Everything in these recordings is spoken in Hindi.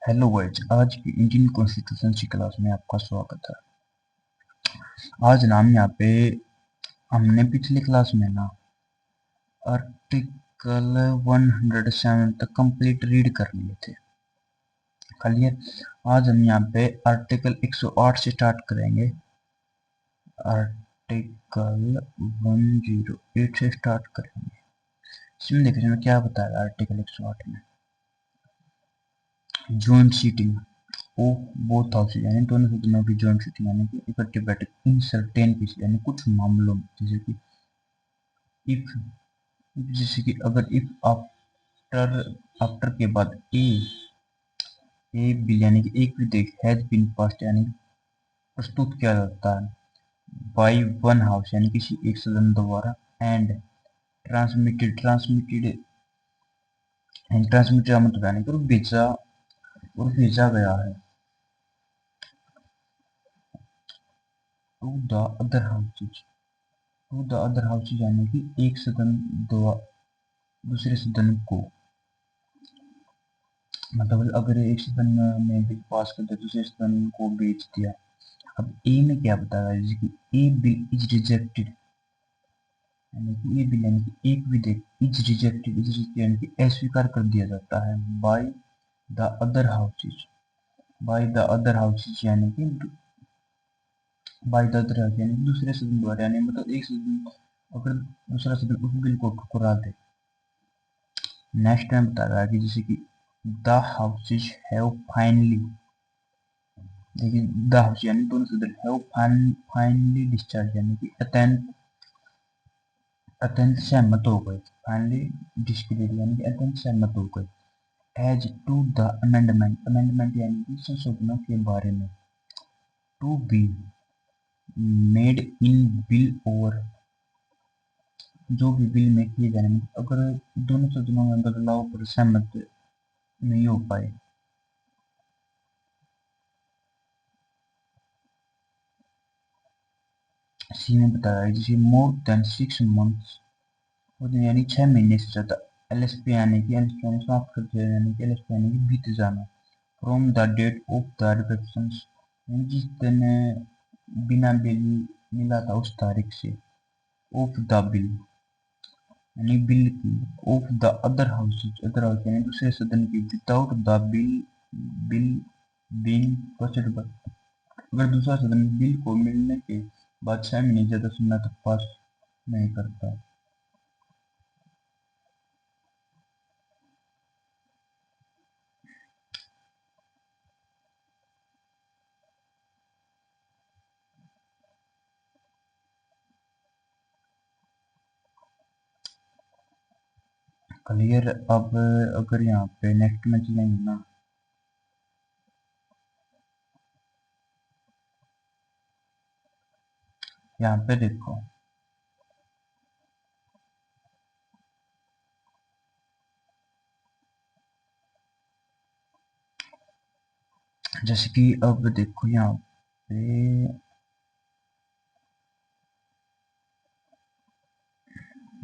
हेलो गाइज, आज की इंडियन कॉन्स्टिट्यूशन की क्लास में आपका स्वागत है। आज ना हम यहाँ पे हमने पिछली क्लास में ना आर्टिकल 107 तक कंप्लीट रीड कर लिए थे। चलिए आज हम यहाँ पे आर्टिकल 108 से स्टार्ट करेंगे। आर्टिकल 108 से स्टार्ट करेंगे। इसमें देखिए इसमें क्या बताया आर्टिकल 108 में। Joint sitting of both houses यानी दोनों सदनों की जॉइंट सीटिंग यानी कि इकट्ठी बैठक इन सर्टेन केस यानी कुछ मामलों में, जैसे कि इफ जैसे कि अगर इफ आफ्टर आफ्टर के बाद ए बिल यानी कि एक विधेयक हैज बीन पास्ड यानी प्रस्तुत किया जाता है बाय वन हाउस यानी किसी एक सदन द्वारा एंड ट्रांसमिटेड ट्रांसमिटेड मतलब यानी कि भेजा गया है टू द अदर हाउसेज यानी कि एक सदन द्वारा दूसरे सदन को, मतलब अगर एक सदन ने बिल पास कर दिया दूसरे सदन को भेज दिया। अब ए में क्या बताया जैसे कि ए बिल इज रिजेक्टेड यानी कि ए बिल यानी कि एक विधेयक इज रिजेक्टेड यानी कि अस्वीकार कर दिया जाता है the other houses by the other houses यानी कि दूसरे सदन द्वारा, यानी मतलब एक सदन अगर दूसरा सदन उस बिल को ठुकरा दे। नेक्स्ट टाइम बता रहा है कि जैसे कि द हाउसेज हैव फाइनली, देखिए द हाउस यानी दोनों सदस्य हैव फाइनली डिस्चार्ज यानी कि अत्यंत सहमत हो गए। फाइनली डिस्क्लेयर यानी कि अत्यंत सहमत हो गए। एज टू द अमेंडमेंट यानी कि संशोधनों के बारे में to be made in bill और जो भी बिल में किए जाने में अगर दोनों सदनों में बदलाव पर सहमत नहीं हो पाए। सी में बताया है जैसे मोर देन 6 months यानी 6 महीने से ज्यादा एलएसपी यानी कि समाप्त कर दिया यानी कि एलएसपी यानी कि बीत जाना from the date of the rejection यानी जिस दिन बिना बिल मिला था उस तारीख से। ऑफ द बिल यानी बिल की। ऑफ द अदर हाउस यानी दूसरे सदन की without the bill being proceed bye, अगर दूसरा सदन बिल को मिलने के बाद 6 महीने ज्यादा समय तक पास नहीं करता। क्लियर। अब अगर यहाँ पे नेक्स्ट में चलेंगे ना, यहाँ पे देखो जैसे कि अब देखो यहाँ पे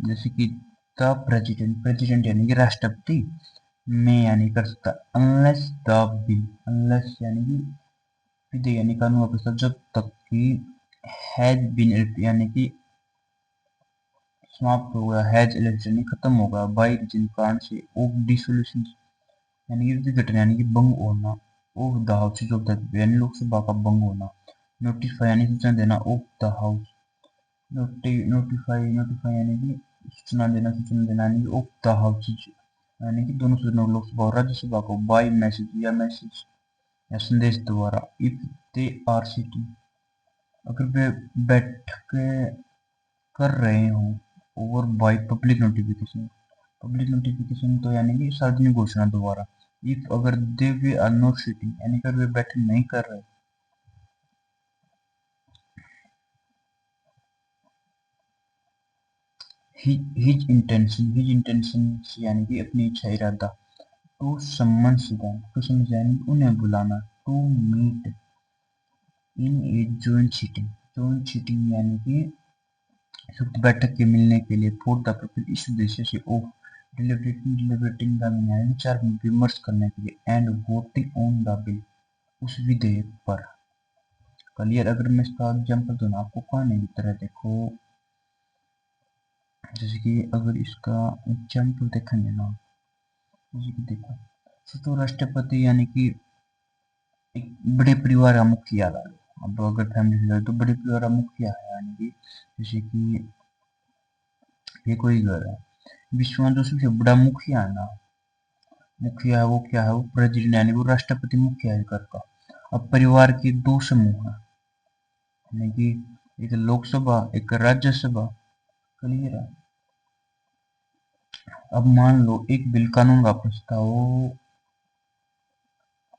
जैसे कि द प्रेसिडेंट यानी कि राष्ट्रपति में यानी कर सकता अनलेस द बिल, अनलेस यानी कि विधेयक यानी कानून व्यवस्था जब तक कि हैज बीन यानी कि समाप्त हो गया, हैज इलेक्शन यानी खत्म हो गया, बाई रीजन कारण से, ऑफ डिसोल्यूशन यानी कि विघटन यानी कि भंग होना, of the houses of the यानी लोकसभा का भंग होना, नोटिफाई यानी सूचना देना ऑफ द हाउस, नोटिफाई यानी कि सूचना देना यानी कि ऑफ द हाउसेज यानी कि दोनों सदनों लोकसभा और राज्यसभा को बाई मैसेज या संदेश द्वारा। इफ दे आर सिटिंग अगर वे बैठ कर रहे हों, और बाय पब्लिक नोटिफिकेशन तो यानी कि सार्वजनिक घोषणा द्वारा। इफ अगर दे वे आर नॉट सिटिंग यानी अगर वे बैठक नहीं कर रहे। हिज इंटेंशन यानी कि अपनी इच्छा इरादा। टू समन्स यानी उन्हें बुलाना। To meet in a joint sitting यानी कि संयुक्त बैठक के मिलने के लिए। फॉर द पर्पज इस उद्देश्य से। ऑफ डिलिबरेटिंग द बिल यानी विचार विमर्श करने के लिए and voting on the bill उस विधेयक पर। क्लियर। अगर मैं इसका एग्जाम्पल दूँ आपको कहानी की तरह, देखो जैसे कि अगर इसका एग्जाम्पल देखेंगे ना, जैसे कि देखो तो राष्ट्रपति यानी कि एक बड़े परिवार का मुखिया ला लो। अब अगर फैमिली लो तो बड़े परिवार का मुखिया है, यानी कि जैसे कि ये कोई घर है, विश्व में जो सबसे बड़ा मुखिया है ना, मुखिया है वो क्या है, वो प्रेसिडेंट यानी वो राष्ट्रपति मुखिया है घर का। अब परिवार के दो समूह है, यानी कि एक लोकसभा एक राज्यसभा। क्लियर है। अब मान लो एक बिल कानून का प्रस्ताव,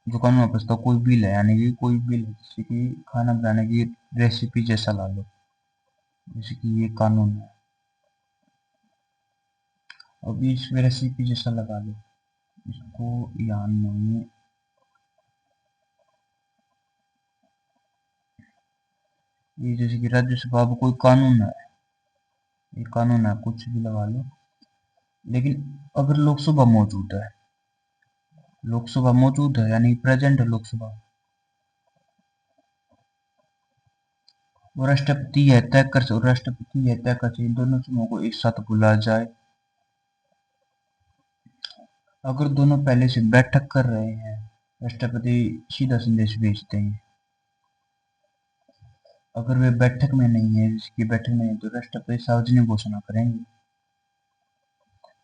जो कानून का प्रस्ताव कोई बिल है, यानी कि कोई बिल है, जैसे कि खाना बनाने की रेसिपी जैसा ला लो, जैसे कि ये कानून है। अब इस रेसिपी जैसा लगा लो, इसको याद नहीं, ये जैसे कि राज्यसभा अब कोई कानून है, ये कानून है कुछ भी लगा लो। लेकिन अगर लोकसभा मौजूद है यानी प्रेजेंट है लोकसभा, वो राष्ट्रपति यह तय कर इन दोनों समूहों को एक साथ बुलाया जाए। अगर दोनों पहले से बैठक कर रहे हैं, राष्ट्रपति सीधा संदेश भेजते हैं। अगर वे बैठक में नहीं है, जिसकी बैठक नहीं है, तो राष्ट्रपति सार्वजनिक घोषणा करेंगे।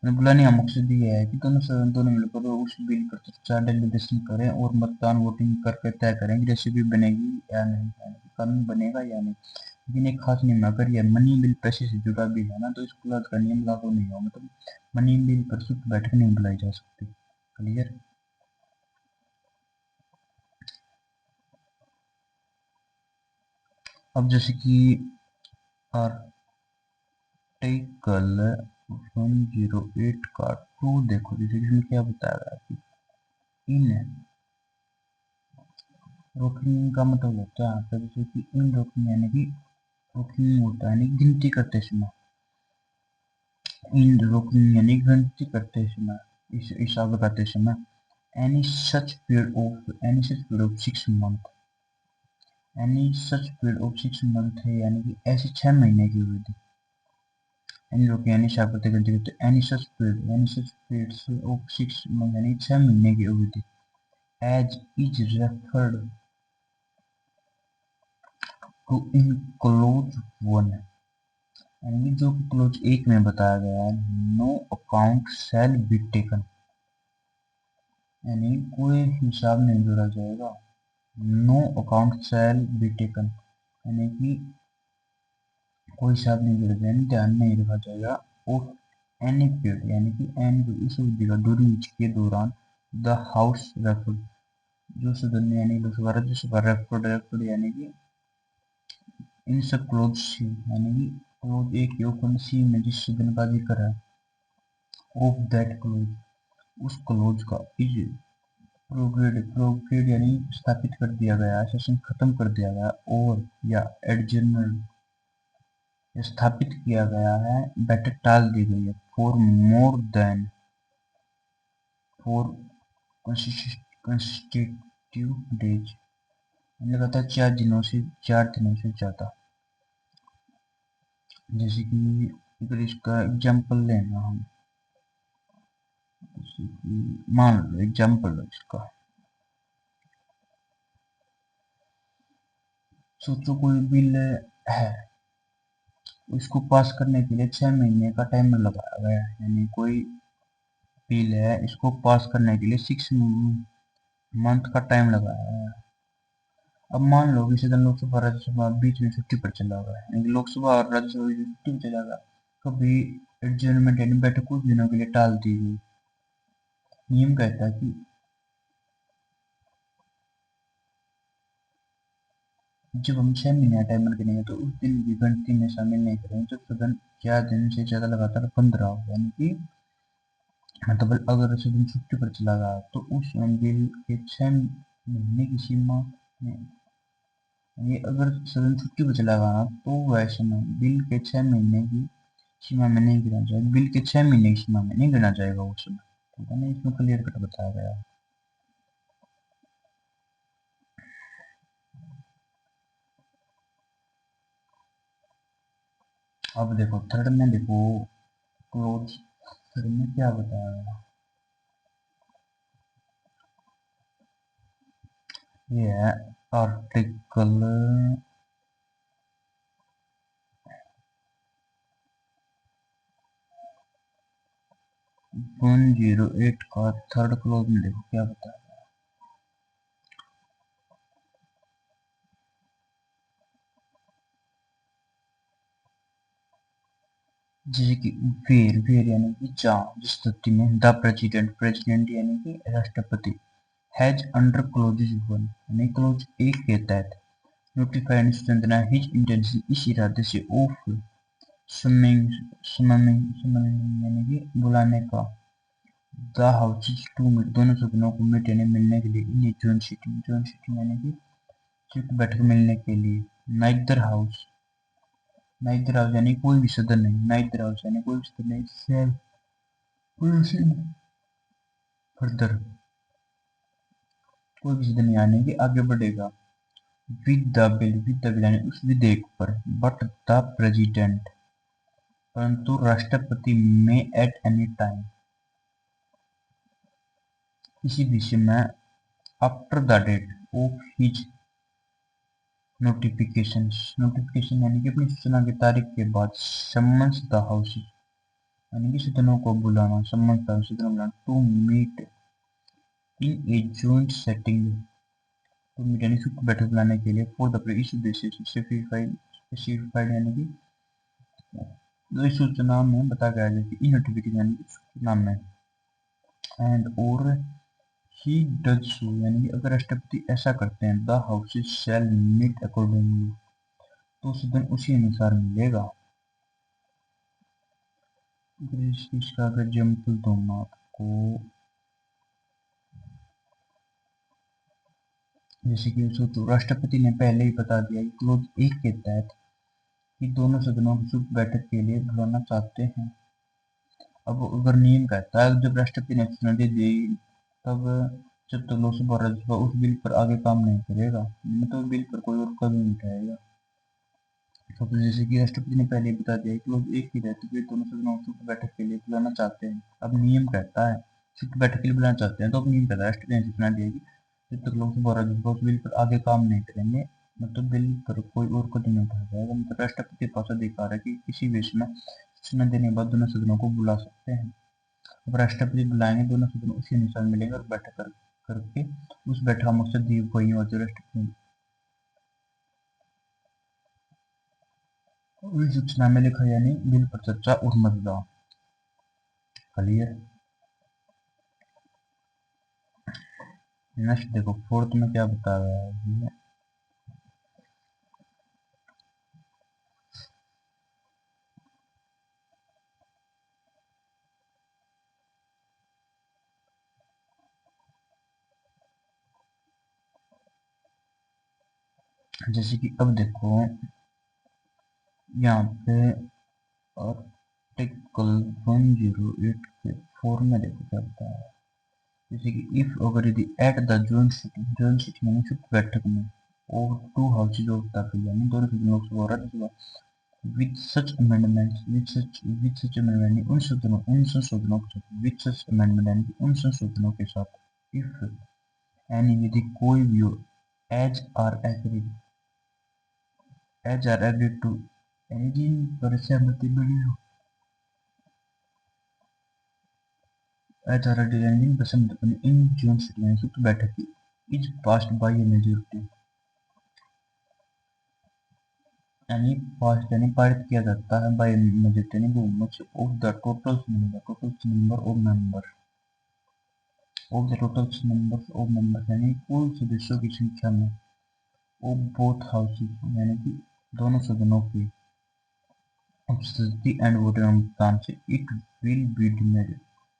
बुलाने का मकसद ये है कि दोनों सदन दोनों मिलकर उस बिल पर चर्चा डेलीब्रेशन करें और मतदान वोटिंग करके तय करें कि रेसिपी बनेगी या नहीं, यानी कि कानून बनेगा या नहीं। लेकिन एक खास नियम, अगर यह मनी बिल पैसे से जुड़ा बिल है ना, तो इसको रद्द का नियम लागू नहीं होगा, मतलब मनी बिल पर सिर्फ बैठक नहीं बुलाई जा सकती। क्लियर। अब जैसे कि आर्टिकल 108 का 2 देखो, जैसे कि इसमें क्या बताया गया कि इन रोकिंग का मतलब होता है यहाँ पर, जैसे कि इन रोकिंग यानी कि रोकिंग होता है यानी गिनती करते समय, इन रोकिंग यानी गिनती करते समय, इस हिसाब लगाते समय, any such period of 6 month, any such period of 6 month है, यानी कि ऐसी 6 महीने की अवधि, एनी रोके यानी शापते गिनती करते, any such period of 6 month यानी 6 महीने की अवधि, as is referred to in clause 1, यानी कि जो क्लोज 1 में बताया गया है, no account shall be taken, यानी कोई हिसाब नहीं जोड़ा जाएगा। No account shall be taken यानी कि कोई हिसाब नहीं जोड़ा जाएगा, ध्यान नहीं रखा जाएगा। और एनी पीरियड यानी कि एनी उस अवधि का ड्यूरिंग के दौरान द हाउस रेफर्ड, जो सदन में यानी लोकसभा राज्यसभा रेफर्ड यानी कि इन सब क्लोज सी, यानी कि क्लोज एक उपखंड सी में जिस सदन का जिक्र है, ऑफ दैट क्लोज, उस क्लोज का इज प्रोग्रेड यानी स्थापित कर दिया गया, सेशन खत्म कर दिया गया, और या एडजर्नल स्थापित किया गया है, बैठक टाल दी गई है, for more than four constitutive days, लगातार 4 दिनों से ज्यादा। जैसे कि अगर इसका एग्जाम्पल लेना हम, जैसे कि मान लो एग्जाम्पल इसका, सोचो कोई बिल है, इसको पास करने के लिए 6 महीने का टाइमर लगाया गया है, यानी कोई बिल है, इसको पास करने के लिए 6 मंथ का टाइम लगाया है। अब मान लो कि सदन लोकसभा राज्यसभा बीच में छुट्टी पर चला गया है, यानी लोकसभा और राज्यसभा बीच में छुट्टी में चला गया, कभी एडजर्नमेंट यानी बैठक कुछ दिनों के लिए टाल दी गई। नियम कहता है कि जब हम 6 महीने का टाइमर गिनेंगे तो उस दिन की गिनती में शामिल नहीं करेंगे जब सदन 4 दिन से ज्यादा लगातार बंद रहा हो, यानी कि मतलब अगर सदन छुट्टी पर चला गया तो उस बिल के 6 महीने की सीमा में, ये अगर सदन छुट्टी पर चला गया तो वह समय बिल के 6 महीने की सीमा में नहीं गिना जाएगा, बिल के 6 महीने की सीमा में नहीं गिना जाएगा वो समय, ठीक है ना, इसमें क्लियर कट बताया गया है। अब देखो थर्ड में, देखो क्लोज थर्ड में क्या बताया गया, ये है आर्टिकल 108 का थर्ड क्लोज में देखो क्या बताया, जैसे कि वेर वेर यानी कि जहाँ जिस स्थिति में द प्रेसिडेंट प्रेसिडेंट यानी कि राष्ट्रपति हैज अंडर क्लोजेस 1 यानी क्लोज 1 के तहत नोटिफाइड सूचना हिज इंटेंशन इस इरादे से ऑफ स्विमिंग स्विमिंग यानी कि बुलाने का द हाउसेज टू मीट दोनों सदनों को मीट यानी मिलने के लिए इन जॉइंट सिटिंग यानी कि संयुक्त बैठक मिलने के लिए नाइदर हाउस यानी कोई भी सदन नहीं, नाइदर हाउस यानी कोई भी सदन नहीं, सेल फर्दर कोई भी सदन यानी कि आगे बढ़ेगा विद द बिल यानी उस विधेयक पर, बट द प्रेसिडेंट परंतु राष्ट्रपति में एट एनी टाइम किसी भी समय after the date of his notification यानी कि अपनी सूचना की तारीख के बाद समन्स द हाउस यानी कि सदनों को बुलाना, समन्स द सदनों बुलाना to meet in a joint sitting, to meet यानी संयुक्त बैठक बुलाने के लिए फॉर द इस उद्देश्य से स्पेसिफाइड यानी कि तो इस सूचना में बताया गया है कि इन नोटिफिकेशन यानी कि सूचना में एंड और ही डज सो यानी कि अगर राष्ट्रपति ऐसा करते हैं the houses shall meet accordingly तो सदन उसी अनुसार मिलेगा। इसका अगर एग्जाम्पल दूँ मैं आपको, जैसे कि उसको तो राष्ट्रपति ने पहले ही बता दिया कि क्लोज 1 के तहत कि दोनों सदनों की संयुक्त बैठक के लिए बुलाना चाहते हैं। अब अगर नियम कहता है जब राष्ट्रपति ने सूचना दे दी तब जब तक लोकसभा और राज्यसभा उस बिल पर आगे काम नहीं करेगा, नहीं तो बिल पर कोई और कदम नहीं उठाएगा। तो फिर जैसे कि राष्ट्रपति ने पहले ही बता दिया कि लोग एक ही रहते हुए दोनों सदनों को संयुक्त बैठक के लिए बुलाना चाहते हैं। अब नियम कहता है संयुक्त बैठक के लिए बुलाना चाहते हैं, तो अब नियम कहता है राष्ट्रपति ने सूचना दी कि जब तक लोकसभा और राज्यसभा उस बिल पर आगे काम नहीं करेंगे, मतलब बिल पर कोई और कदम नहीं उठाया जाएगा, मतलब राष्ट्रपति के पास अधिकार है कि किसी भी समय सूचना देने के बाद दोनों सदनों को बुला सकते हैं। अब राष्ट्रपति बुलाएंगे, दोनों सदन उसी अनुसार मिलेंगे और बैठक करके उस बैठक का मकसद दी वही हो जो राष्ट्रपति इस सूचना में लिखा यानी बिल पर चर्चा और मतदान। क्लियर। नेक्स्ट देखो फोर्थ में क्या बताया गया है, जैसे कि अब देखो यहाँ पे आर्टिकल 108 के 4 में देखो क्या बताया है, जैसे कि इफ अगर यदि एट द जॉइंट सिटिंग यानी संयुक्त बैठक में और to houses of the bill यानी दोनों सदन लोकसभा और Rajya Sabha with such amendments with such amendment यानी उन संशोधनों के साथ with such amendment यानी कि उन संशोधनों के साथ if यानी यदि कोई भी हो as are agreed to यानी कि पर सहमति बनी हो as are agreed यानी कि सहमति बनी इन जून से यानी संयुक्त बैठक की is passed by a majority यानी पास यानी पारित किया जाता है बाय मेजोरिटी यानी बहुमत से ऑफ द टोटल नंबर यानी कुल सदस्यों की संख्या में ऑफ बोथ हाउसेज यानी कि दोनों सदनों की उपस्थिति एंड वोटिंग मतदान से इट विल बी डिमेड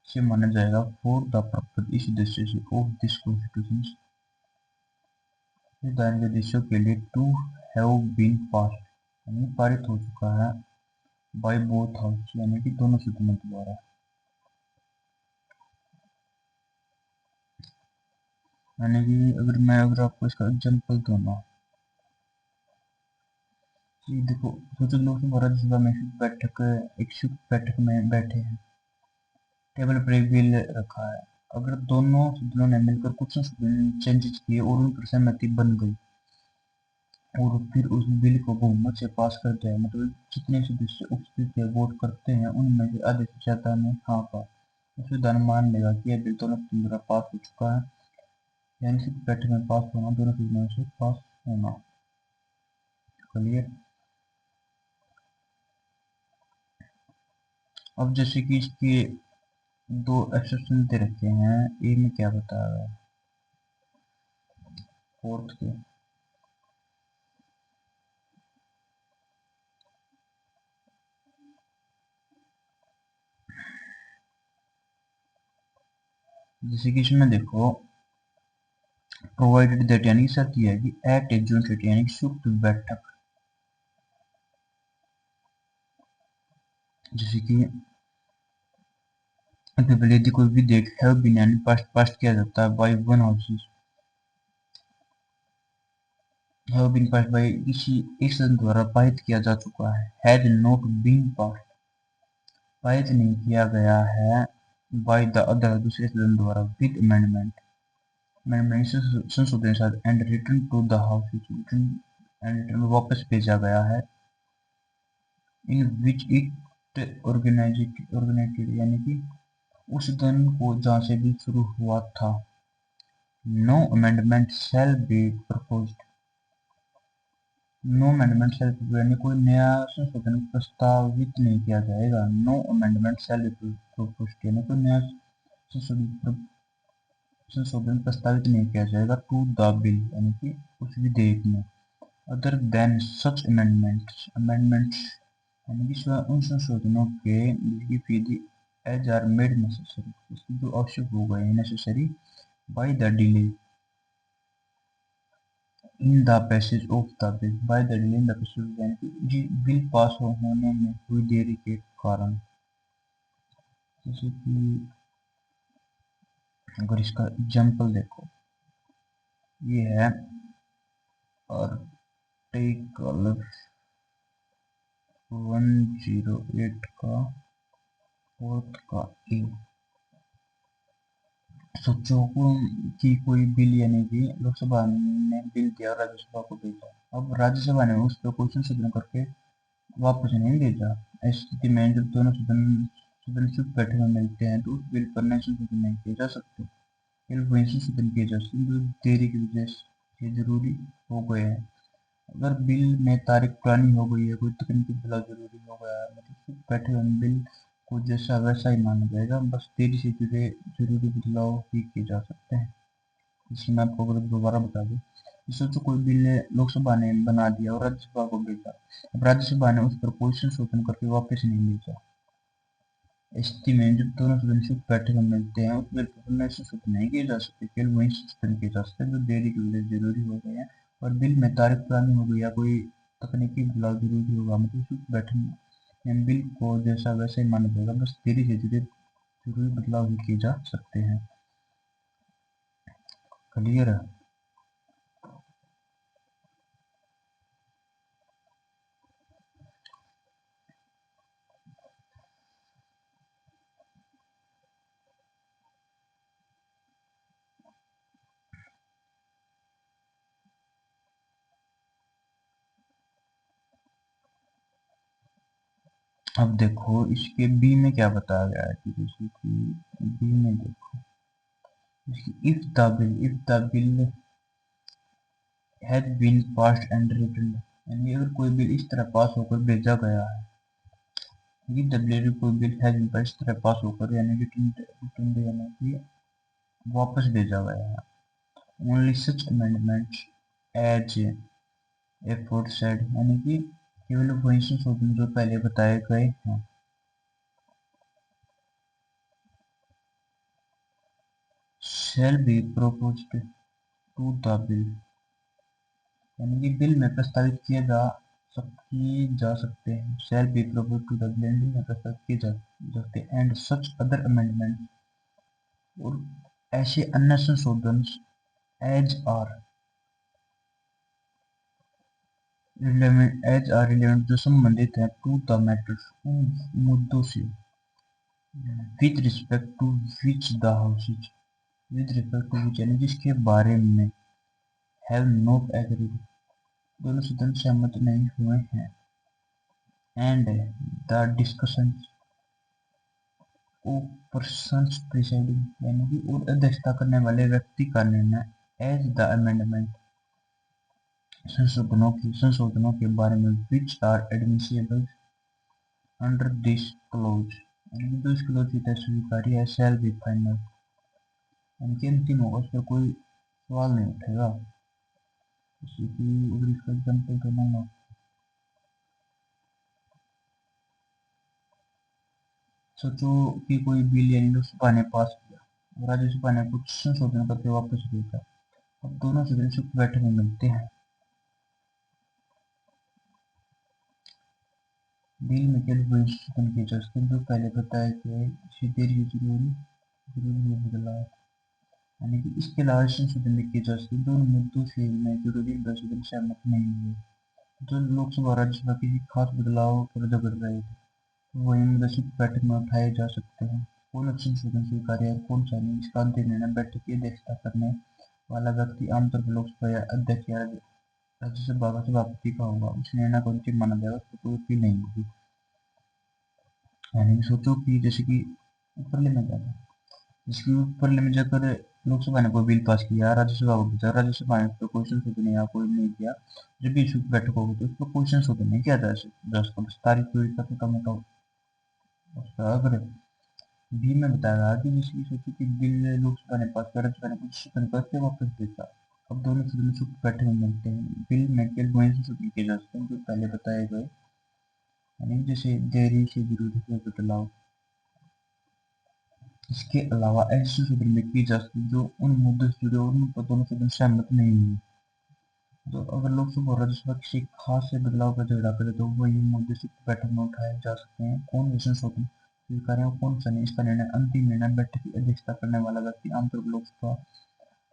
से माना जाएगा फॉर द पर्पज इस उद्देश्य से ऑफ दिस कॉन्स्टिट्यूशन के उद्देश्यों के लिए टू हैव बीन पास यानी पारित हो चुका है बाय बोथ हाउस यानी कि दोनों सदनों द्वारा। यानी कि अगर आपको इसका एग्जाम्पल दूँ ना, कि देखो सोचो लोकसभा राज्यसभा में एक संयुक्त बैठक में बैठे हैं, टेबल पर एक बिल रखा है। अगर दोनों सदनों ने मिलकर कुछ संशोधन चेंजेस किए और उन पर सहमति बन गई और फिर उस बिल को बहुमत से पास कर दिया, मतलब जितने सदस्य उपस्थित थे वोट करते हैं उनमें से आधे से ज्यादा ने हाँ कहा, तो संविधान मान लेगा कि यह बिल दोनों सदनों द्वारा पास हो चुका है। यानी सिर्फ बैठक में पास होना, दोनों सदनों से पास होना। क्लियर। अब जैसे कि इसके दो एक्सेप्शन दे रखे हैं, ए में क्या बताया हुआ है फोर्थ के, जैसे कि इसमें देखो प्रोवाइडेड दैट यानी शर्त यह है कि एट ए जॉइंट सिटी यानी संयुक्त बैठक, जैसे कि पीपल यदि कोई विधेयक हैव बीन यानी पास किया जाता है by one houses, have been pass by किसी एक सदन द्वारा पारित किया जा चुका है, हैज नॉट बीन पास पारित नहीं किया गया है, बाय द अदर दूसरे सदन द्वारा विद अमेंडमेंट संशोधन के साथ and return to the house return वापस भेजा गया है, इन विच इट ऑर्गेनाइटेड यानी कि उस दिन को जहाँ से भी शुरू हुआ था। No amendment shall be proposed, no amendment shall यानी कोई नया संशोधन प्रस्तावित नहीं किया जाएगा। No amendment shall be proposed यानी कोई नया संशोधन प्रस्तावित नहीं किया जाएगा टू द बिल यानी कि उस विधेयक में। अदर देन सच अमेंडमेंट्स यानी कि उन संशोधनों के यदि एज आर मेड नेसेसरी जो आवश्यक हो गए necessary by the delay in the passage of the bill, by the delay in the passage यानी कि बिल पास होने में हुई देरी के कारण। जैसे कि अगर इसका एग्जाम्पल देखो, ये है आर्टिकल 108 का फोर्थ का ए। सोचो कि कोई बिल यानी कि लोकसभा ने बिल दिया और राज्यसभा को भेजा, अब राज्यसभा ने उस पर कोई संशोधन करके वापस नहीं भेजा। ऐसी स्थिति में जब दोनों सदन सदन चुप बैठे में मिलते हैं तो उस बिल पर नए संशोधन नहीं किए जा सकते, केवल वही संशोधन किए जा सकते जो देरी की वजह से जरूरी हो गए हैं। अगर बिल में तारीख पुरानी हो गई है, कोई तकनीकी बदलाव जरूरी हो गया है, मतलब चुप बैठे में बिल को जैसा वैसा ही माना जाएगा, बस देरी से जुड़े जरूरी बदलाव ही किए जा सकते हैं। इसमें मैं आपको अगर दोबारा बता दूं, सोचो कोई बिल लोकसभा ने बना दिया और राज्यसभा को भेजा, अब राज्यसभा ने उस पर कोई संशोधन करके वापस नहीं भेजा। स्थिति में जब दोनों सदन संयुक्त बैठक में मिलते हैं उस बिल पर नए संशोधन नहीं किए जा सकते, केवल वही संशोधन किए जा सकते हैं जो देरी की वजह से जरूरी हो गए हैं। और बिल में तारीख पुरानी हो गई या कोई तकनीकी बदलाव जरूरी होगा, मतलब संयुक्त बैठक में बिल को जैसा वैसा ही माना जाएगा, बस देरी से जुड़े जरूरी बदलाव ही किए जा सकते हैं। क्लियर है। अब देखो इसके बी में क्या बताया गया है कि जैसे कि बी में देखो if the bill has been passed and return, यानी अगर कोई बिल इस तरह पास होकर भेजा गया है, इफ द बिल कोई बिल हैज बीन पास इस तरह पास होकर यानी रिटर्न यानी कि वापस भेजा गया है। ओनली सच अमेंडमेंट्स एज एफोर्टसाइड यानी कि केवल वही संशोधन जो पहले बताए गए हैं shall be proposed to the bill, यानी कि बिल में प्रस्तावित किए जा जा सकते हैं, shall be propose to the blending में प्रस्ताव किए जा सकते हैं, एंड सच अदर अमेंडमेंट, और ऐसे अन्य संशोधन एज आर रिलेवेंट जो संबंधित है टू द मैटर्स उन मुद्दों से, with respect to which the houses, with respect to which यानी जिसके बारे में हैव नॉट एग्रीड दोनों सदन सहमत नहीं हुए हैं, and the discussion of persons presiding यानी कि और अध्यक्षता करने वाले व्यक्ति का निर्णय एज द अमेंडमेंट संशोधनों के बारे में which are admissible under this clause यानी कि जो इस क्लोज की तहत स्वीकार्य है शैल बी फाइनल यानी कि अंतिम होगा, उस पर कोई सवाल नहीं उठेगा। जैसे कि अगर इसका एग्जाम्पल देना ना, सोचो कि कोई बिल यानी लोकसभा ने पास किया और राज्यसभा ने कुछ संशोधन करके वापस भेजा, अब दोनों सदन संयुक्त बैठक में मिलते हैं। बिल में केवल वही संशोधन किए जा सकते हैं जो पहले बताया गया है, इसे देरी जरूरी है बदलाव, यानी कि इसके अलावा संशोधन भी किए जा सकते हैं दोनों मुद्दों से में जरूरी संशोधन सहमत नहीं हुए। जो लोकसभा और राज्यसभा किसी खास बदलाव पर झगड़ रहे थे वही मुद्दे संयुक्त बैठक में उठाए जा सकते हैं। कौन संशोधन स्वीकार्य है कौन सा नहीं, इसका अंतिम निर्णय बैठक की अध्यक्षता करने वाला व्यक्ति आमतौर पर लोकसभा या अध्यक्ष या राज्यसभा का सभापति का होगा, उस निर्णय को अंतिम माना जाएगा, उसको कोई अपील नहीं होगी। यानी सोचो कि जैसे कि ऊपर लेना जाता है, जिसके ऊपर लेने जाकर लोकसभा ने कोई बिल पास किया, राज्यसभा को भेजा, राज्यसभा ने उस पर कोई संशोधन या कोई नहीं किया, जब भी इस बैठक होगी तो उस पर कोई संशोधन नहीं किया जा सकता, बस तारीख हुई का छोटा मोटा उसका। अगर बी में बताया कि जिसकी सोची कि बिल लोकसभा ने पास किया, राज्यसभा ने कुछ संशोधन करके वापस भेजा, अब दोनों सदन संयुक्त बैठक में मिलते हैं, बिल में केवल वही संशोधन किए जा सकते हैं जो पहले बताए गए, यानी जैसे देरी से जरूरी है बदलाव। इसके अलावा ऐसे संशोधन भी किए जा सकते हैं जो उन मुद्दों से जुड़े और उन पर दोनों सदन सहमत नहीं हुए। तो अगर लोकसभा और राज्यसभा किसी खास से बदलाव का झगड़ा करे तो वही मुद्दे से बैठक में उठाए जा सकते हैं। कौन वे संशोधन स्वीकार्य और कौन सा नहीं, इसका निर्णय अंतिम निर्णय बैठक की अध्यक्षता करने वाला व्यक्ति आमतौर पर लोकसभा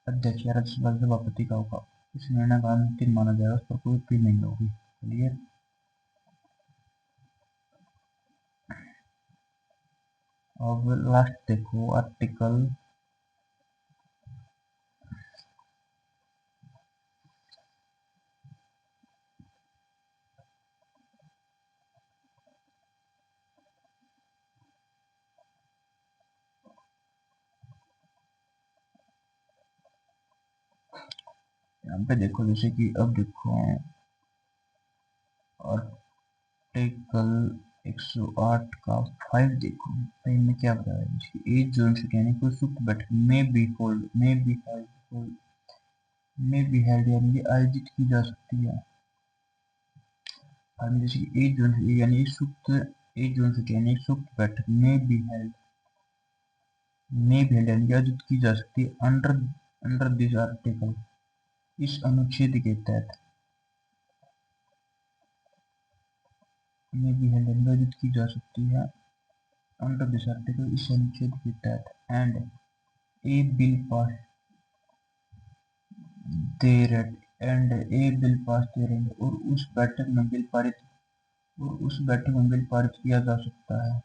अध्यक्ष या राज्यसभा सभापति का होगा, इस निर्णय का अंतिम माना जाएगा, उस पर कोई अपील नहीं होगी। चलिए अब लास्ट देखो आर्टिकल यहाँ पे देखो, जैसे कि अब देखो आर्टिकल 108 का 5 देखो, इनमें क्या बताया है, इसकी एज जोन से यानी कोई सुप्त बैठक में बी हेल्ड यानी कि आयोजित की जा सकती है। और जैसे कि एज जोन से यानी सुप्त एज जोन से यानी सुप्त बैठक में भी हेल्ड यानी कि आयोजित की जा सकती है अंडर दिस आर्टिकल, इस अनुच्छेद के तहत में भी हेल्ड यानी आयोजित की जा सकती है अंडर दिस आर्टिकल, इस अनुच्छेद के तहत, and a bill pass bill pass there और उस बैठक में बिल पारित किया जा सकता है,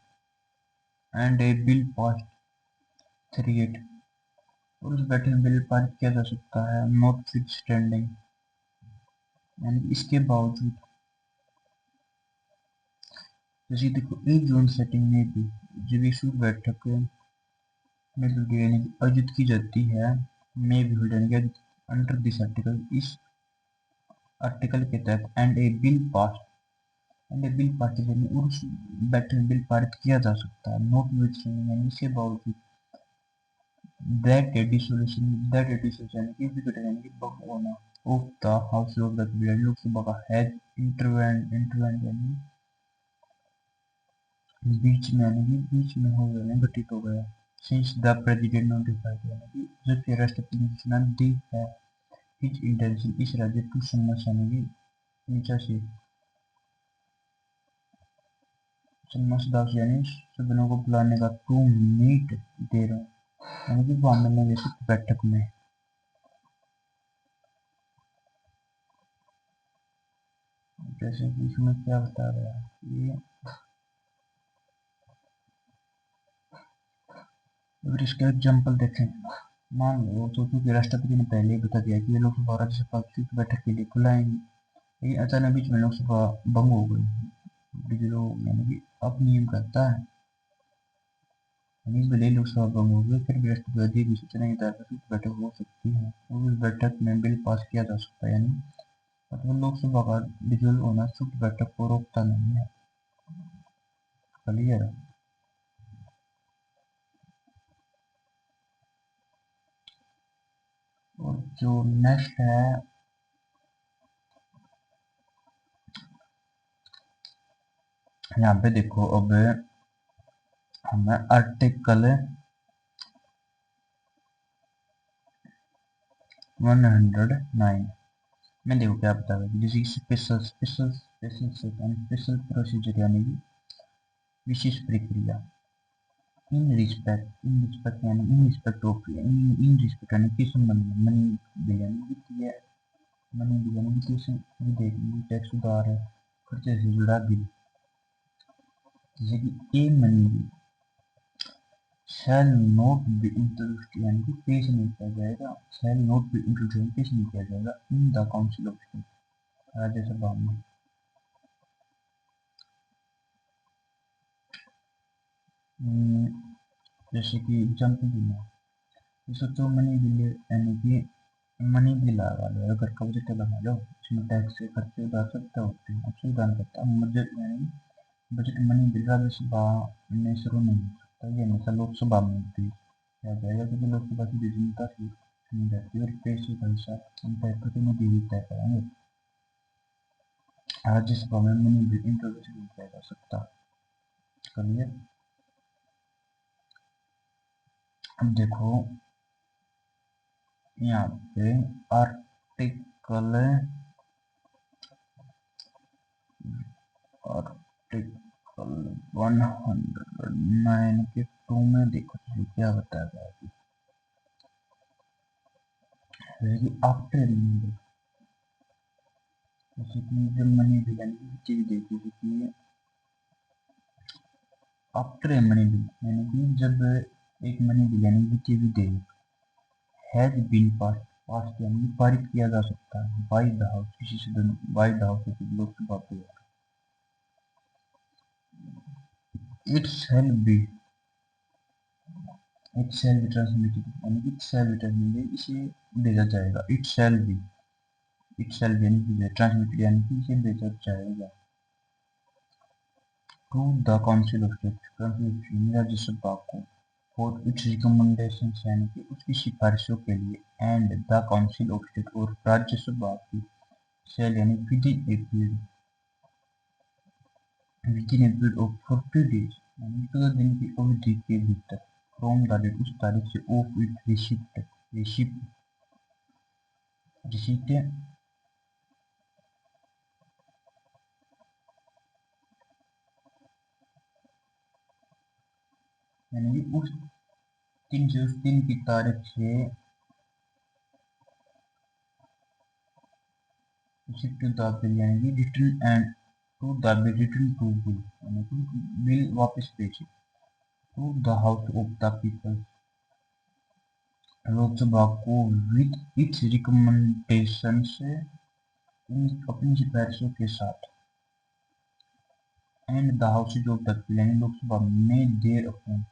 एंड ए बिल पास 38 और उस बैठक में बिल पारित किया जा सकता है नॉट फिक्स स्टैंडिंग यानी इसके बावजूद। जैसे देखो एक जोन सेटिंग में भी जब इस बैठक में यानी कि आयोजित की जाती है में भी यानी कि अंडर दिस आर्टिकल, इस आर्टिकल के तहत, एंड ए बिल पास यानी उस बैठक में बिल पारित किया जा सकता है नॉट विथ यानी इसके बावजूद दैट ए डिसोल्यूशन यानी कि विघटन यानी कि भंग होना of the house of the Lok Sabha का हैज इंटरवेंट यानी बीच में हो गया घटित हो गया, सिंस द प्रेसिडेंट नोटिफाइड यानी कि जब से राष्ट्रपति ने सूचना दी है हिज इंटेंशन इस राज्य टू समझ यानी कि नीचा से चम्मच यानी सदनों को बुलाने का 2 मिनट दे रहा हूँ, यानी कि वामन वैसे बैठक में। जैसे कि इसमें क्या बता रहा है ये, अगर इसका एग्जाम्पल देखें, मान लो सोचो कि राष्ट्रपति ने पहले ही बता दिया कि ये लोकसभा और राज्यसभा की बैठक के लिए बुलाएंगे, लेकिन अचानक बीच में लोकसभा भंग हो गई, जो यानी कि अब नियम करता है, यानी भले ही लोकसभा भंग हो गई फिर भी राष्ट्रपति की सूचना के आधार पर बैठक हो सकती है और उस बैठक में बिल पास किया जा सकता है, यानी मतलब लोकसभा का डिजोल्व होना छुट्टी बैठक को रोकता नहीं है। क्लियर। और जो नेक्स्ट है, यहाँ पे देखो, अब हमें आर्टिकल 109 में देखो क्या बता रहा है, जैसे special special special special procedure यानी कि विशेष प्रक्रिया, इन रिस्पेक्ट यानी in respect of in respect यानी किस संबंध में, मनी बिल यानी वित्तीय, मनी बिल यानी वित्तीय विधेयक, टैक्स सुधार है, खर्चे से जुड़ा बिल, जैसे कि a money bill shall not be introduced यानी कि पेश नहीं किया जाएगा, शैल नोट बी इंट्रोड्यूस्ड पेश नहीं किया जाएगा in the council of state, Rajya Sabha में। जैसे कि एग्जाम्पल देना, सोचो मनी बिल यानी कि मनी बिल लगा लो, अगर का बजट लगा लो, इसमें टैक्स से खर्चे उधार सकता होते हैं, अब सुधार करता है बजट, यानी बजट मनी बिल राज्यसभा में शुरू नहीं हो सकता, ये हमेशा लोकसभा में पेश किया जाएगा, क्योंकि लोकसभा की जनता से चुनी जाती है और पेश का हिस्सा उनका प्रतिनिधि भी तय करेंगे। राज्यसभा में मनी बिल इंट्रोड्यूस नहीं किया जा सकता। क्लियर। अब देखो यहाँ पे आर्टिकल आर्टिकल 109 के 2 में देखो तो क्या बताया गया है, आफ्टर जैसे कि जब मनी बिल यानी कि चीज देखी, जैसे कि आफ्टर ए मनी बिल यानी कि जब एक मनी बिल यानी वित्तीय विधेयक हैज बीन पास यानी पारित किया जा सकता है बाय द हाउस, किसी सदन बाय द हाउस लोकसभा पे, it shall be it shall be transmitted यानी कि इट शैल बी ट्रांसमिटेड, इसे भेजा जाएगा, इट शैल बी यानी कि ट्रांसमिटेड यानी कि इसे भेजा जाएगा to the council of state, council Rajya Sabha को, फॉर इट्स रिकमेंडेशन यानी कि उसकी सिफारिशों के लिए, and the council of state और राज्यसभा की शैल यानी within a period of 40 days यानी 14 दिन की अवधि के भीतर, फ्रॉम द डेट उस तारीख से, ऑफ इट रिसिप्ट रिसिप्ट यानी कि उस दिन की तारीख से रिसिप्ट टू द बिल यानी कि return and to the bill return to bill यानी कि बिल वापस भेजे to the house of the people, Lok Sabha को, विद इट्स रिकमेंडेशन से, अपनी सिफारिशों के साथ, and the houses of the people यानी लोकसभा में देर अपॉन,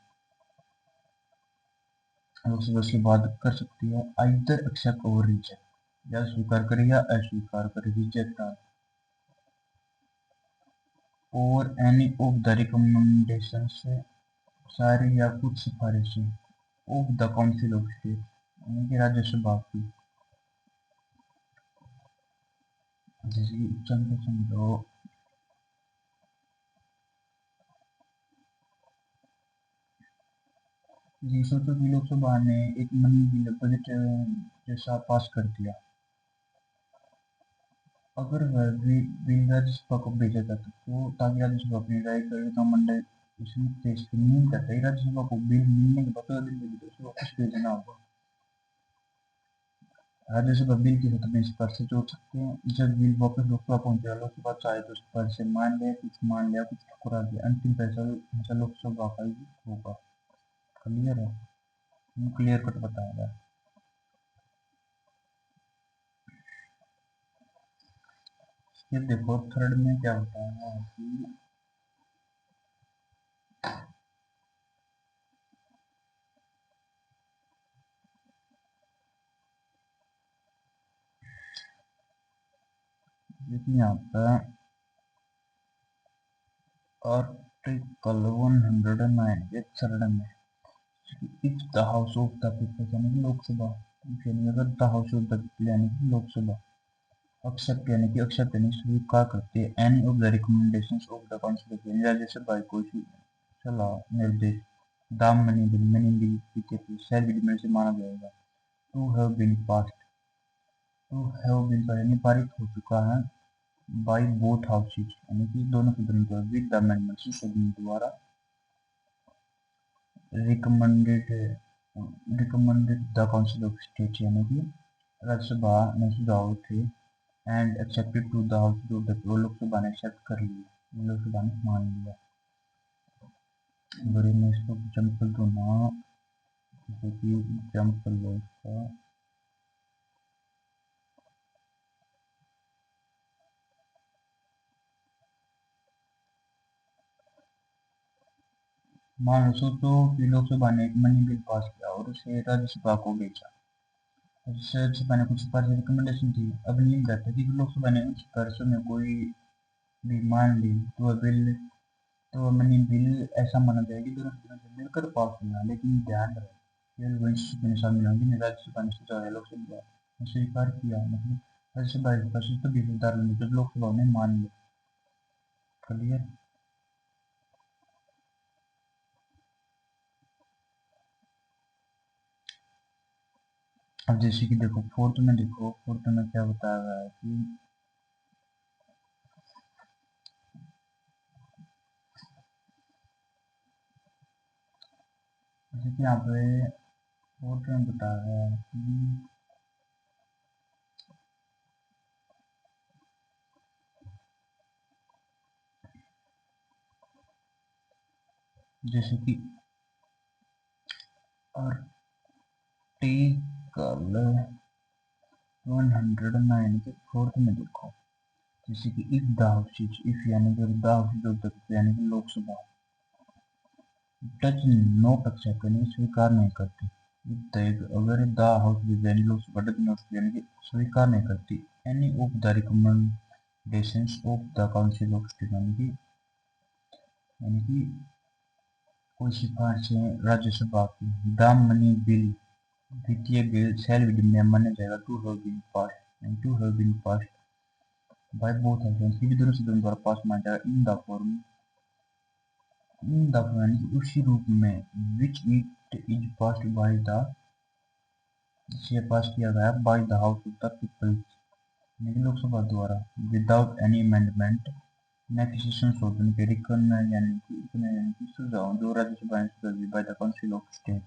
लोकसभा उसके बाद कर सकती है आइदर एक्सेप्ट और रिजेक्ट, या स्वीकार करे या अस्वीकार करे, रिजेक्ट और एनी ऑफ द रिकमेंडेशन से, सारी या कुछ सिफारिशें, of the council of state यानी कि राज्यसभा की, जैसे कि एग्जाम्पल समझो, जी सोचो कि लोकसभा ने एक मनी बिल बजट जैसा पास कर दिया, अगर वह बिल राज्यसभा को भेजा जाता तो ताकि राज्यसभा अपनी राय का रिकमेंडेशन पेश नहीं करता है, राज्यसभा को बिल मिलने के बाद 15 दिन में विदेश वापस भेजना होगा। राज्यसभा बिल की सत्ता में सिफारिश से जोड़ सकते हैं। जब बिल वापस लोकसभा पहुंचेगा, लोकसभा चाहे तो सिफारिश से मान लिया, कुछ ठुकरा दिया, अंतिम फैसला हमेशा लोकसभा का ही होगा। क्लियर है, क्लियर कट बताया गया। ये देखो थर्ड में क्या होता है कि देखिए यहाँ पर आर्टिकल 109 एक थर्ड में if the house of the people यानी कि लोकसभा, यानी अगर the house of the people यानी कि लोकसभा एक्सेप्ट यानी स्वीकार करते हैं any of the recommendations of the council Rajya Sabha कोई सलाह निर्देश दाम मनी बिल के शैल विधि से माना जाएगा। टू हैव बीन पास्ड यानी पारित हो चुका है बाई बोथ हाउसेज यानी कि दोनों सदनों द्वारा विद द अमेंडमेंट सदन द्वारा recommended the council of state यानी कि राज्यसभा ने सुझाव थे and accepted to the house of the Lok Sabha ने एक्सेप्ट कर लिया, लोकसभा ने मान लिया। बड़े में इसको एग्जाम्पल दूंगा, जैसे कि एग्जाम्पल लो इसका, मान लो सोचो कि लोकसभा ने एक मनी बिल पास किया और उसे राज्यसभा को भेजा। राज्यसभा ने कुछ सिफारिश रिकमेंडेशन थी। अब नियम कहता है कि लोकसभा ने उन सिफारिशों में कोई भी मान ली तो वह मनी बिल ऐसा माना जाएगा कि दोनों सदनों से मिलकर पास हुआ। लेकिन ध्यान रहे केवल वही चीजें शामिल होंगी जिन्हें राज्यसभा ने सुझाव या लोकसभा ने स्वीकार किया। मतलब राज्यसभा की सिफारिश तभी असरदार होंगी जब लोकसभा ने मान ली। क्लियर। अब जैसे कि देखो फोर्थ में क्या बताया गया है कि जैसे कि यहाँ पे फोर्थ में बताया गया है कि जैसे कि आर्टिकल 109 के फोर्थ में देखो, जैसे कि इफ यानी कि द हाउस यानी कि लोकसभा डज नॉट एक्सेप्ट यानी कि स्वीकार नहीं करती। अगर द हाउस यानी लोकसभा डज नॉट यानी कि स्वीकार नहीं करती any of the recommendations of the council of state यानी कि कोई सिफारिशें राज्यसभा की दाम मनी बिल द्वितीय बिल शैल विधि में माना जाएगा to have been passed by both houses भी दोनों सदनों द्वारा पास माना जाएगा इन द फॉर्म यानी कि उसी रूप में which it is passed by the जिसे पास किया गया bye the house of the people यानी कि लोकसभा द्वारा विदाउट एनी अमेंडमेंट न किसी संशोधन के यानी कि सुझाव जो राज्यसभा ने सुझाव by the council of state.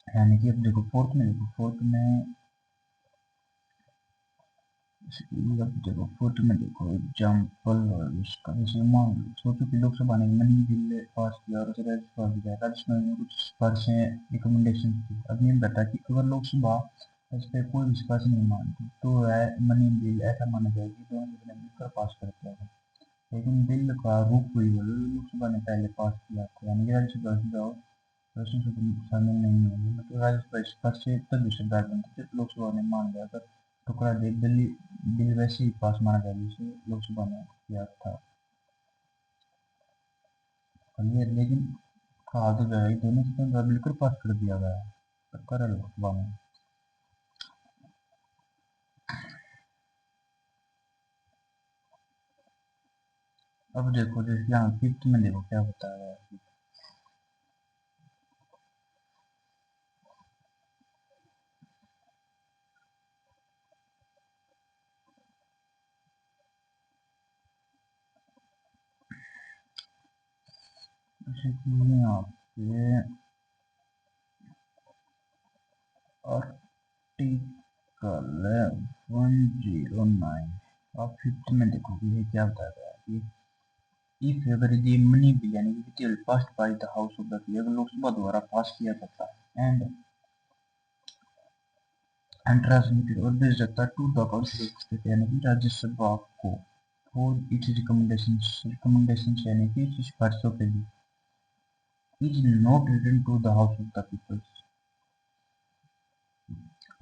यानी कि अब देखो फोर्थ में देखो फोर्थ में देखो एग्जाम्पल इसका जैसे मान लो सोचो कि लोकसभा ने मनी बिल पास किया और उसे राज्यसभा भी गया, राज्यसभा में कुछ सिफारिशें रिकमेंडेशन थी। अब ये बता कि अगर लोकसभा इस पर कोई भी सिफारिश नहीं मानती तो मनी बिल ऐसा माना जाएगा कि दोनों सदन मिलकर पास करते हैं। लेकिन बिल का रूप कोई बोलो लोकसभा ने पहले पास किया था यानी कि राज्यसभा सुझाव प्रश्न शामिल नहीं होंगे, मतलब राज्यसभा स्पष्ट से तब विषयदार बनती जब लोकसभा ने मान लिया। अगर टुकड़ा दे बिल वैसे ही पास माना जाए जिसे लोकसभा ने किया था। क्लियर। लेकिन कहा तो गया दोनों सदन बिल्कुल पास कर दिया गया है, तो कर लोकसभा ने। अब देखो जैसे यहाँ फिफ्थ में देखो क्या बताया गया है। जैसे कि यहाँ पे आर्टिकल 109 आप 50 में देखोगे ये क्या बता रहा है कि इफ अगर यदि मनी बिल यानी कि will passed by the house of the अगर लोकसभा द्वारा पास किया जाता है एंड ट्रांसमिटेड और भेज जाता to the council of state यानी कि राज्यसभा को फॉर इट्स रिकमेंडेशंस यानी कि सिफारिशों के लिए is not return to the house of the peoples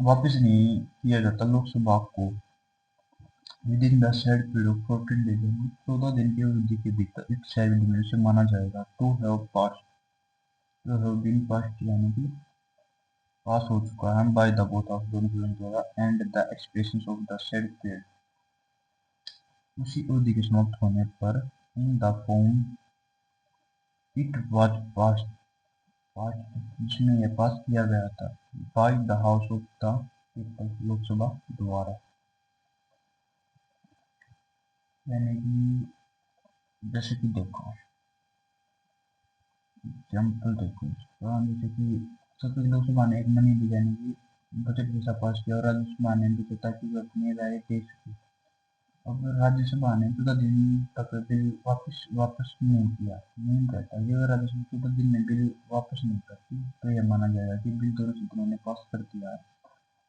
वापस नहीं किया जाता लोकसभा को within the said period of 14 days यानी 14 दिन की अवधि के भीतर इट शैल बी से माना जाएगा to have pass to have been passed यानी कि पास हो चुका है बाय द बोथ ऑफ दोनों सदनों द्वारा and the expressions of the said period उसी अवधि के समाप्त होने पर in the form it was passed जिसमें यह पास किया गया था by the house of the people Lok Sabha द्वारा यानी कि जैसे कि देखो एग्जाम्पल देखो इसका जैसे कि सत्तर लोकसभा ने एक मनी बिल यानी कि बजट जैसा पास किया और राज्यसभा ने भी ताकि वो अपनी राय दे सके अब राज्यसभा ने 14 दिन तक बिल वापस वापस नहीं किया नहीं करता ये अगर राज्यसभा 14 दिन में बिल वापस नहीं करती तो यह माना जाएगा कि बिल दोनों सदनों ने पास कर दिया है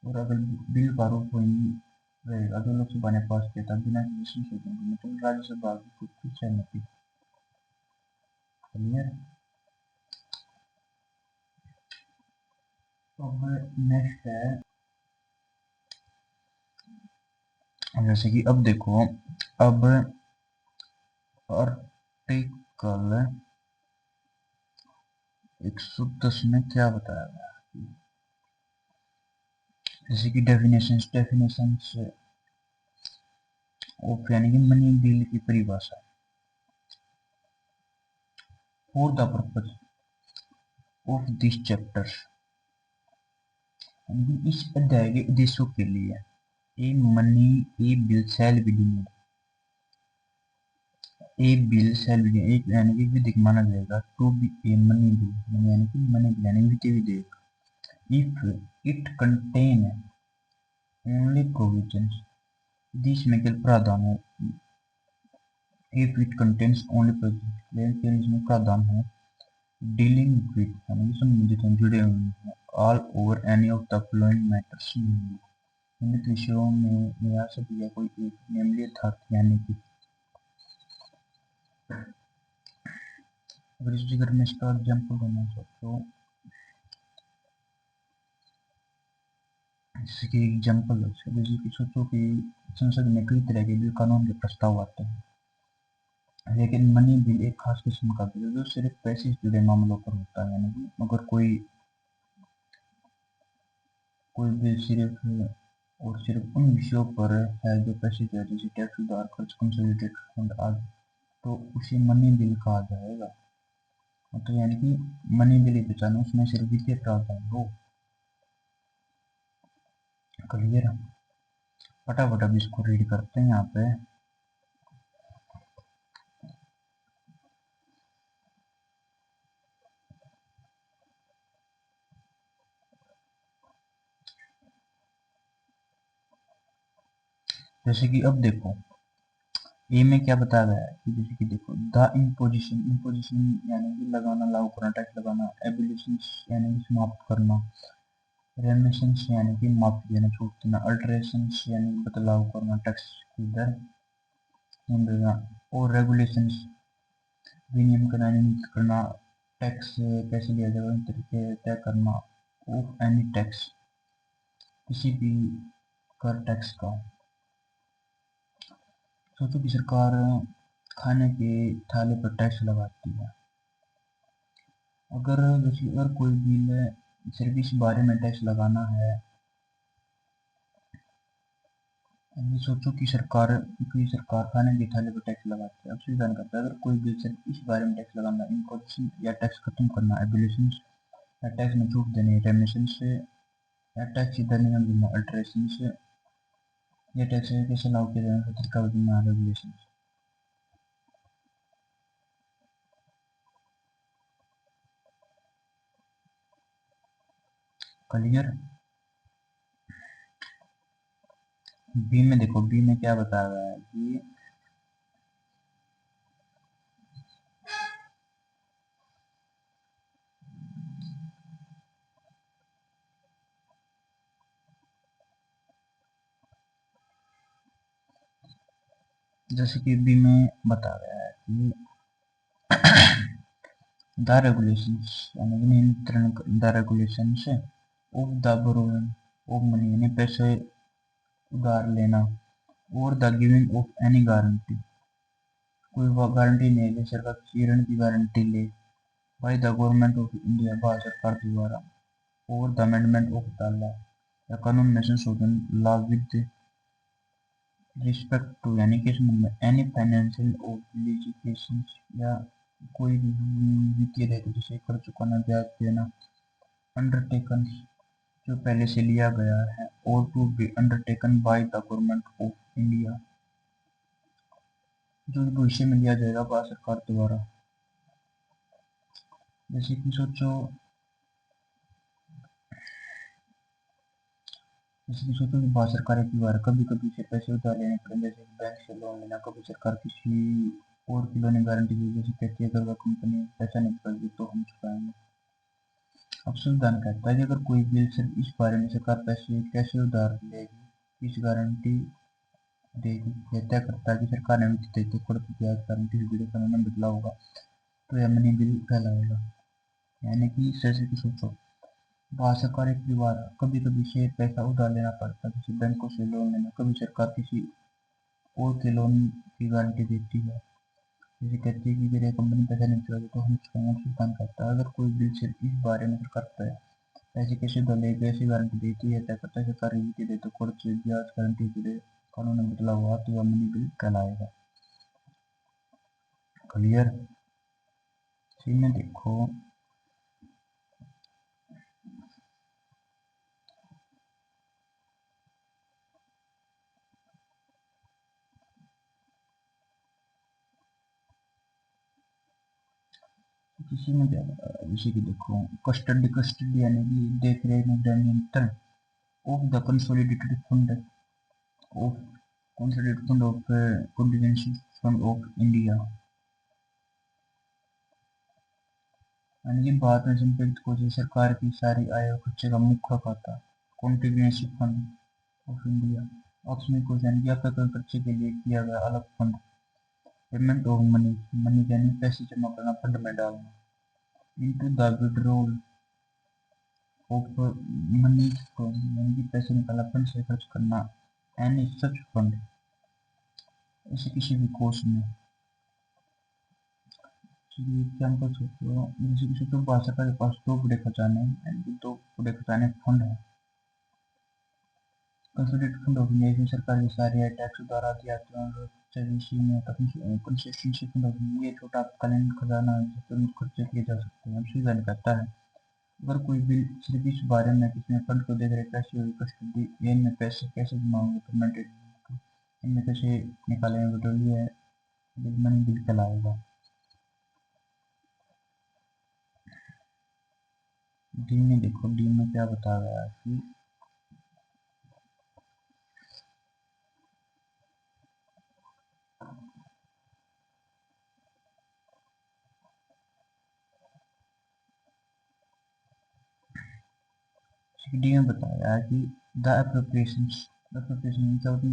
और अगर बिल का रूप वही रहेगा जो लोकसभा ने पास किया था बिना किसी संशोधन के तो राज्यसभा की खुद की सहमति क्लियर। अब नेक्स्ट है जैसे कि अब देखो अब आर्टिकल 110 में क्या बताया गया जैसे कि डेफिनेशंस ऑफ यानी कि मनी बिल की परिभाषा for the purpose of this chapter इस अध्याय के उद्देश्यों के लिए a money a bill shall be denote a bill shall be एक यानी कि विधिक माना जाएगा to be a money bill यानी कि मनी बिल यानी वित्तीय विधेयक if it contain only provisions जिसमें केवल प्रावधान है if it contains only provisions केवल इसमें प्रावधान है डीलिंग विद यानी कि संबंधित जुड़े हुए हैं all over any of the flowing matters निम्नलिखित विषयों में यह सभी या कोई एक नेमली यथार्थ यानी कि अगर इस फिगर में इसका एग्जाम्पल देना चाहो तो जैसे कि एग्जाम्पल जैसे कि सोचो कि संसद में कई तरह के बिल कानून के प्रस्ताव आते हैं लेकिन मनी बिल एक खास किस्म का बिल है जो सिर्फ पैसे से जुड़े मामलों पर होता है यानी कि अगर कोई बिल सिर्फ और सिर्फ उन विषयों पर है जो पैसे के जैसे टैक्स सुधार खर्च कंसोलिडेटेड फंड आदि तो उसे मनी बिल कहा जाएगा तो यानी कि मनी बिल पहचान उसमें सिर्फ वित्तीय प्रावधान हो क्लियर फटाफट अब इसको रीड करते हैं यहाँ पे जैसे कि अब देखो ए में क्या बताया गया है कि जैसे कि देखो द इम्पोजिशन यानी कि लगाना लागू करना टैक्स लगाना एबिलिशन यानी कि समाप्त करना रेमिशंस यानी कि माफी देना छूट देना अल्टरेशन यानी कि बदलाव करना टैक्स की दर में देना और रेगुलेशंस विनियम का नियमित करना टैक्स कैसे लिया जाएगा इन तरीके तय करना ऑफ एनी टैक्स किसी भी कर टैक्स का सोचो कि सरकार खाने के थाली पर टैक्स लगाती है अगर जैसे अगर कोई बिल सिर्फ इस बारे में टैक्स लगाना है अभी सोचो कि सरकार खाने की थाली पर टैक्स लगाती है अब संविधान करता है अगर कोई बिल सिर्फ इस बारे में टैक्स लगाना इम्पोजिशन या टैक्स खत्म करना एबिलिशन या टैक्स में छूट देने रेमिशन से या टैक्स की दर नियम देना अल्टरेशन से या टैक्स कैसे लागू किया जाने का तरीका बदलना रेगुलेशन क्लियर। बी में देखो, बी में क्या बताया गया है कि जैसे कि बी में बताया गया है कि द रेगुलेशंस यानी कि नियंत्रण, the regulations of the borrowing of money यानी पैसे उधार लेना, और the giving of any guarantee कोई गारंटी नहीं ले, सरकार किसी ऋण की गारंटी ले, bye the government of India Bharat सरकार द्वारा, और the amendment of the law या कानून में संशोधन, लॉ विद रिस्पेक्ट टू यानी कि संबंध में एनी फाइनेंशियल ऑब्लिगेशन या कोई भी वित्तीय दायित्व जैसे कर चुकाना, ब्याज देना, अंडरटेकन जो पहले से लिया गया है, और to be undertaken by the government of India जो भविष्य में लिया जाएगा भारत सरकार द्वारा। जैसे कि सोचो, कि भारत सरकार एक बार कभी कभी से पैसे उधार लेने पड़े, जैसे कि बैंक से लोन लेना, कभी सरकार किसी और की लोन गारंटी दी, जैसे कहती है अगर वह कंपनी पैसा नहीं चुकाएगी तो हम चुकाएंगे। अब संविधान कहता है कि अगर कोई बिल सिर्फ इस बारे में सरकार पैसे कैसे उधार लेगी, किस गारंटी देगी, यह तय करता है कि सरकार ने वित्तीय दायित्व कर ब्याज गारंटी से जुड़े कानून में बदलाव होगा तो यह मनी बिल कहलाएगा। यानी कि जैसे कि सोचो, भारत सरकार एक परिवार कभी कभी से पैसा उधार लेना पड़ता है, किसी बैंकों से लोन लेना, कभी सरकार किसी और के लोन की गारंटी देती है, जैसे कहती है कि अगर यह कंपनी पैसा नहीं चुकाएगी तो हम चुकाएंगे। सुल्तान कहता है अगर कोई बिल सिर्फ इस बारे में सरकार पैसे कैसे डलेगी ऐसी गारंटी देती है, तय करता है सरकारी नीति दे तो कर्ज ब्याज गारंटी जुड़े कानून में बदलाव हुआ तो यह मनी बिल कहलाएगा। क्लियर। सी में देखो, किसी में क्या जैसे कि देखो, कस्टडी, कस्टडी यानी कि देख रेख नियंत्रण of the consolidated fund of consolidated fund of contingency fund of India, यानी कि भारत में संयुक्त कोष सरकार की सारी आय और खर्चे का मुख्य खाता, कॉन्टिजेंसी फंड ऑफ इंडिया, आकस्मिक कोष यानी कि आपातकालीन खर्चे के लिए किया गया अलग fund, payment of money, money यानी पैसे जमा करना, फंड में डालना, into the withdrawal of money from यानी कि पैसे निकाला फंड से खर्च करना, एनी सच फंड ऐसे किसी भी कोष में। एग्जाम्पल सोचो, जैसे कि सोचो भारत सरकार के पास दो बड़े खजाने यानी कि दो बड़े खजाने फंड है, कंसोलिडेटेड फंड ऑफ इंडिया इसमें सरकार की सारी आय टैक्स द्वारा आती आती है, और चौबीसी में आता है कंसिस्टेंसी फंड ऑफ इंडिया, ये छोटा अल्पकालीन खजाना है जिससे तुरंत खर्चे किए जा सकते हैं। सुविधा कहता है अगर कोई बिल सिर्फ इस बारे में किसने फंड को देख रहे कैसे होगी कस्टडी, ये इनमें पैसे कैसे जमा होंगे, पेमेंट इनमें कैसे निकालेंगे, विड्रॉल है बिल मनी बिल कहलाएगा। डी में देखो, डी में क्या बताया गया है कि डी में बताया गया है कि द अप्रोप्रिएशन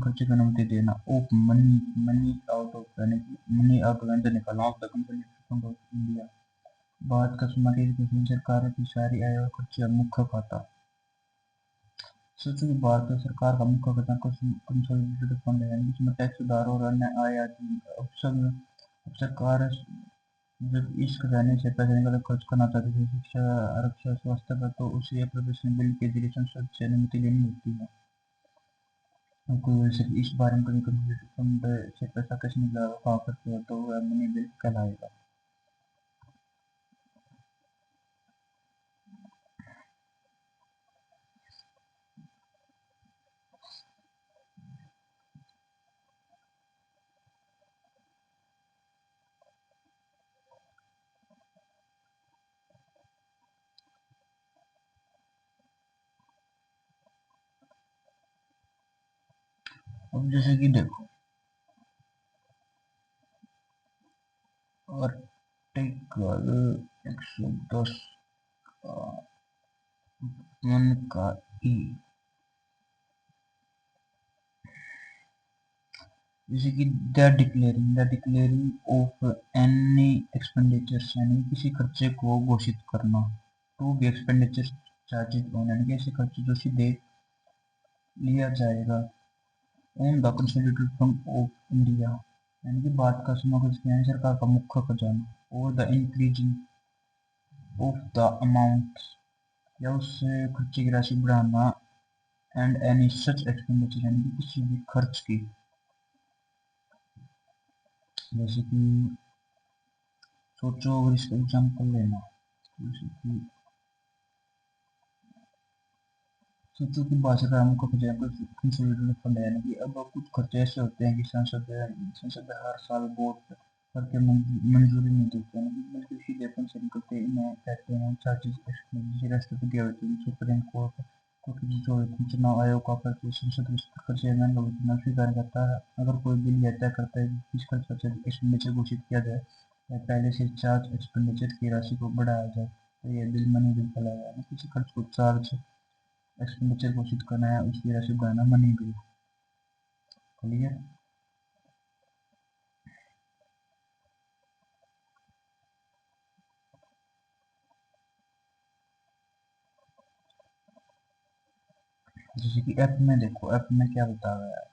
खर्चे की अनुमति देना, of money, money out of यानी कि मनी आउट ऑफ अंदर निकालना, of the consolidated fund of India Bharat का समाज सरकार की सारी आय और खर्चे का मुख्य खाता। सोचो कि भारत सरकार का मुख्य खाता कंसोलिडेटेड फंड है, यानी इसमें टैक्स, सुधार और अन्य आय आदि। अब सरकार जब इस खजाने से पैसे निकाल खर्च करना चाहती है, शिक्षा, आरक्षण, स्वास्थ्य पर, तो उसे अप्रोप्रिएशन बिल के जरिए संसद से अनुमति लेनी होती है। और कोई सिर्फ इस बारे में कभी कंसोलिडेटेड फंड से पैसा कैसे निकला कहाँ खर्च हुआ तो वह मनी बिल कहलाएगा। अब जैसे कि देखो, आर्टिकल 110 का 1 का ई, जैसे कि the declaring of any expenditures, यानी किसी खर्चे को घोषित करना, to be expenditure charges on, यानी कि ऐसे खर्चे जो सीधे लिया जाएगा, on the consolidated fund of India, यानी कि भारत का समग्र यानी सरकार का मुख्य खजाना, और the increasing of the amount, या उससे खर्चे की राशि बढ़ाना, एंड एनी सच एक्सपेंडिचर, यानी कि किसी भी खर्च की, जैसे कि सोचो, अगर इसका एग्जाम्पल लेना, जैसे कि सोचो कि भाषा का मुख्य खजाना कंसोलिडेटेड फंड है, यानी कि अब कुछ खर्चे ऐसे होते हैं कि संसद हर साल वोट करके मंजूरी नहीं देते हैं, बल्कि सीधे फंड से निकलते हैं, इन्हें कहते हैं चार्जेस एक्सपेंडिचर। राष्ट्रपति होते हैं, सुप्रीम कोर्ट जो होते हैं, चुनाव आयोग का खर्च संसद के चेयरमैन का चुनाव स्वीकार करता है। अगर कोई बिल यह तय करता है कि किस खर्च का एक्सपेंडिचर घोषित किया जाए या पहले से चार्ज एक्सपेंडिचर की राशि को बढ़ाया जाए, तो यह बिल मनी बिल कहलाएगा, यानी किसी खर्च को चार्ज एक्सपेंडिचर घोषित करना है, उसकी राशि बढ़ाना मनी बिल। क्लियर? जैसे कि ऐप में देखो, ऐप में क्या बता रहा है,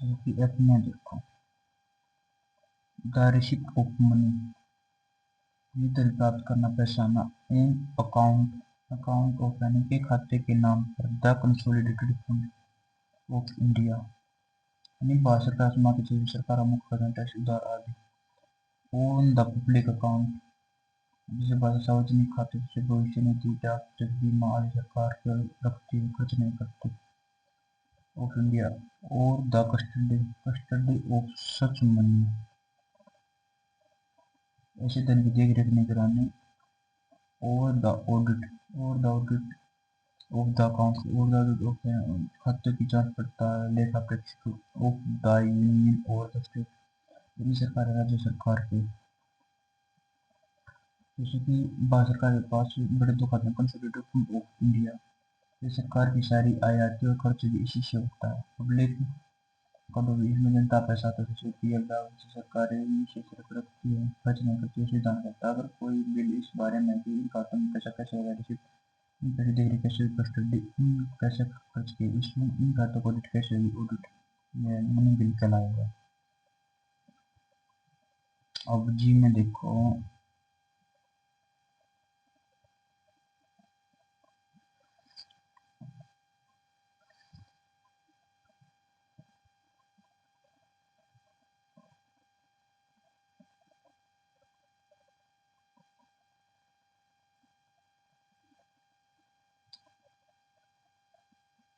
जैसे कि ऐप में देखो, द रिसिप्ट ऑफ मनी, धन प्राप्त करना, पैसाना, इन अकाउंट, अकाउंट ऑफ, यानी के खाते के नाम पर, the consolidated fund of India, यानी भारत सरकार समाप्त की सरकार मुख्य खजाना, टैक्स उधार आदि, ऑन द पब्लिक अकाउंट, जैसे भारत सार्वजनिक खाते से भविष्य निधि, डाक टिकट, बीमा आदि सरकार केवल रखती है, खर्च नहीं करती, ऑफ इंडिया, और the custody of such money, ऐसे धन की देख रेख निगरानी, और द ऑडिट, और the audit of the account, और द ऑडिट ऑफ खाते की जांच पड़ताल, लेखा परीक्षक ऑफ द यूनियन और द स्टेट, यानी सरकार, राज्य सरकार के, जैसे कि भारत सरकार के पास बड़े दो खाते हैं, कंसोलिडेटेड फंड ऑफ इंडिया, ये सरकार की सारी आयाती और खर्च भी इसी से होता है। पब्लिक कभी इसमें जनता पैसा तो किसी पीएफ से सरकारें विशेष रखती है, खर्च नहीं करती है, दान करता है। अगर कोई बिल इस बारे में कि इन खातों में पैसा कैसे होगा, इन पैसे देख कैसे कस्टडी, कैसे खर्च किए, इसमें इन खातों को ऑडिट कैसे हुई, ऑडिट में मनी बिल कहलाएगा। अब जी में देखो,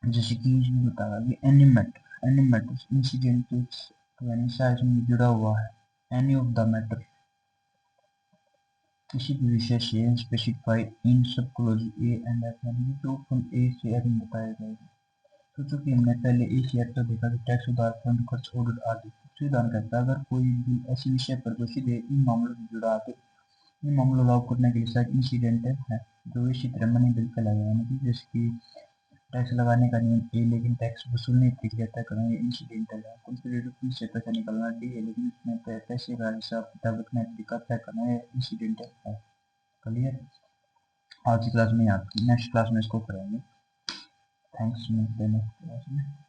जैसे कि इसमें बताया कि एनी मैटर इंसिडेंट, यानी साइज में जुड़ा हुआ है, एनी ऑफ द मैटर, किसी भी विषय से स्पेसिफाई इन सब क्लोज ए एंड एफ, यानी जो फंड ए से एफ में बताया जाएगा। तो चूंकि हमने पहले ए से एफ तक देखा कि टैक्स उधार, फंड खर्च, ऑडिट आदि, तो उदाहरण कहता है अगर कोई भी ऐसे विषय पर जो सीधे इन मामलों से जुड़ा है, तो इन मामलों लागू करने के लिए शायद इंसिडेंट है, जो इसी तरह मनी बिल कहलाएगा, यानी कि जैसे कि टैक्स लगाने का नियम ए, लेकिन टैक्स वसूलने की प्रक्रिया तय करना ये इंसिडेंटल है। कंसोलिडेटेड से पैसा निकालना डी है, लेकिन इसमें पैसे का हिसाब किताब रखना तरीका तय करना है इंसिडेंटल है। क्लियर? आज की क्लास में याद, नेक्स्ट क्लास में इसको करेंगे। थैंक्स, मिलते हैं नेक्स्ट क्लास में।